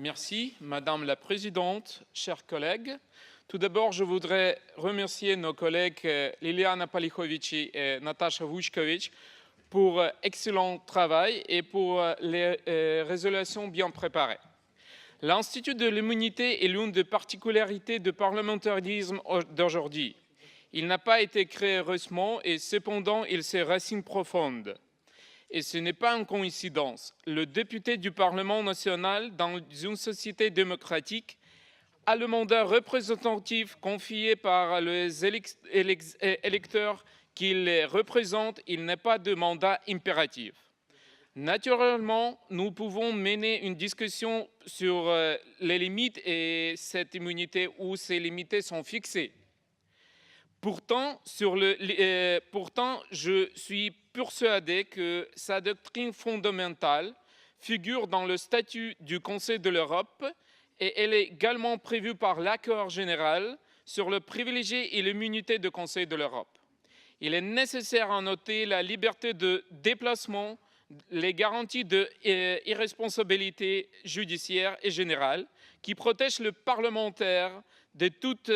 Merci, Madame la Présidente, chers collègues. Tout d'abord, je voudrais remercier nos collègues Liliana Palihovici et Natasha Vučković pour excellent travail et pour les résolutions bien préparées. L'Institut de l'immunité est l'une des particularités du parlementarisme d'aujourd'hui. Il n'a pas été créé récemment et cependant il a ses racines profondes. Et ce n'est pas une coïncidence. Le député du Parlement national dans une société démocratique a le mandat représentatif confié par les électeurs qui les représentent. Il n'est pas de mandat impératif. Naturellement, nous pouvons mener une discussion sur les limites et cette immunité où ces limites sont fixées. Pourtant, je suis persuadé que sa doctrine fondamentale figure dans le statut du Conseil de l'Europe et elle est également prévue par l'accord général sur le privilège et l'immunité du Conseil de l'Europe. Il est nécessaire à noter la liberté de déplacement, les garanties d'irresponsabilité judiciaire et générale qui protègent le parlementaire de toute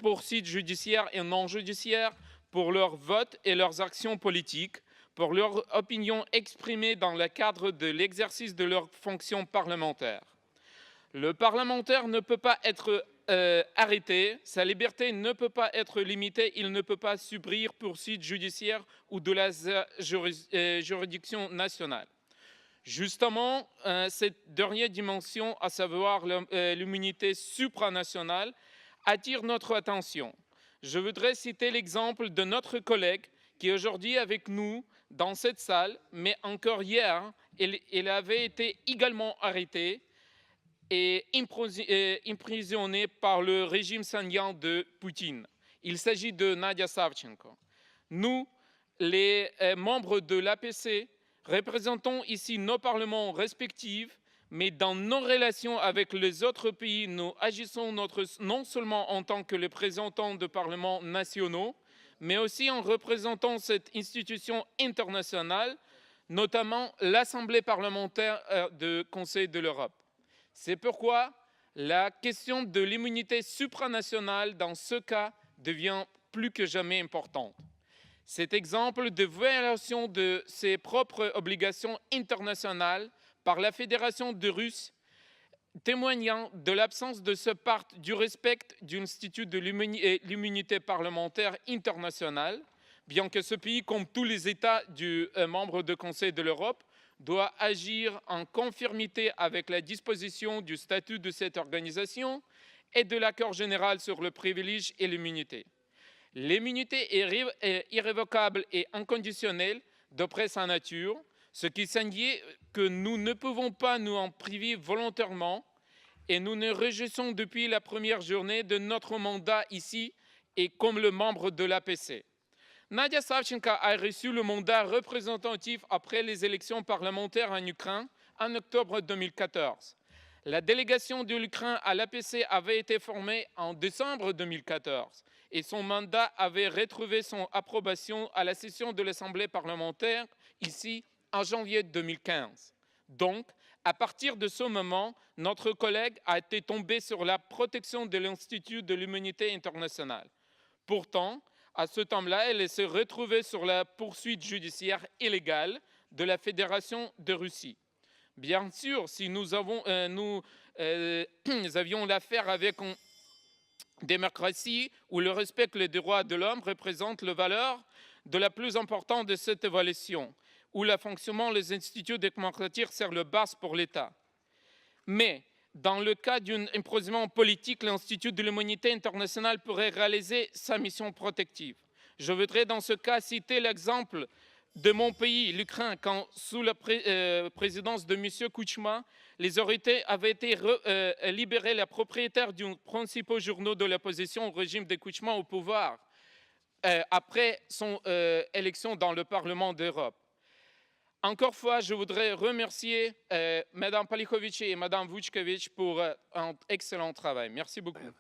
poursuite judiciaire et non judiciaire pour leurs votes et leurs actions politiques, pour leurs opinions exprimées dans le cadre de l'exercice de leurs fonctions parlementaires. Le parlementaire ne peut pas être arrêté, sa liberté ne peut pas être limitée, il ne peut pas subir poursuite judiciaire ou de la juridiction nationale. Justement, cette dernière dimension, à savoir l'immunité supranationale, attire notre attention. Je voudrais citer l'exemple de notre collègue qui est aujourd'hui avec nous dans cette salle, mais encore hier, il avait été également arrêté et emprisonné par le régime sanguin de Poutine. Il s'agit de Nadia Savchenko. Nous, les membres de l'APC, représentons ici nos parlements respectifs, mais dans nos relations avec les autres pays, nous agissons non seulement en tant que les représentants de parlements nationaux, mais aussi en représentant cette institution internationale, notamment l'Assemblée parlementaire du Conseil de l'Europe. C'est pourquoi la question de l'immunité supranationale dans ce cas devient plus que jamais importante. Cet exemple de violation de ses propres obligations internationales par la Fédération de Russie, témoignant de l'absence de ce part du respect du institut de l'immunité parlementaire internationale, bien que ce pays, comme tous les États membres du Conseil de l'Europe, doit agir en conformité avec la disposition du statut de cette organisation et de l'accord général sur le privilège et l'immunité. L'immunité est irrévocable et inconditionnelle d'après sa nature, ce qui signifie que nous ne pouvons pas nous en priver volontairement et nous nous réjouissons depuis la première journée de notre mandat ici et comme le membre de l'APC. Nadia Savchenko a reçu le mandat représentatif après les élections parlementaires en Ukraine en octobre 2014. La délégation de l'Ukraine à l'APC avait été formée en décembre 2014 et son mandat avait retrouvé son approbation à la session de l'Assemblée parlementaire ici en janvier 2015. Donc, à partir de ce moment, notre collègue a été tombé sur la protection de l'Institut de l'immunité internationale. Pourtant, à ce temps-là, elle s'est retrouvée sur la poursuite judiciaire illégale de la Fédération de Russie. Bien sûr, si nous avions l'affaire avec une démocratie où le respect des droits de l'homme représente la valeur de la plus importante de cette évaluation, où le fonctionnement des institutions démocratiques sert de base pour l'État. Mais dans le cas d'un emprisonnement politique, l'Institut de l'immunité internationale pourrait réaliser sa mission protective. Je voudrais dans ce cas citer l'exemple de mon pays, l'Ukraine, quand sous la présidence de M. Kuchma, les autorités avaient été libérées la propriétaire d'un principal journal de l'opposition au régime de Kuchma au pouvoir après son élection dans le Parlement d'Europe. Encore une fois, je voudrais remercier Mme Palihovici et Mme Vučković pour un excellent travail. Merci beaucoup.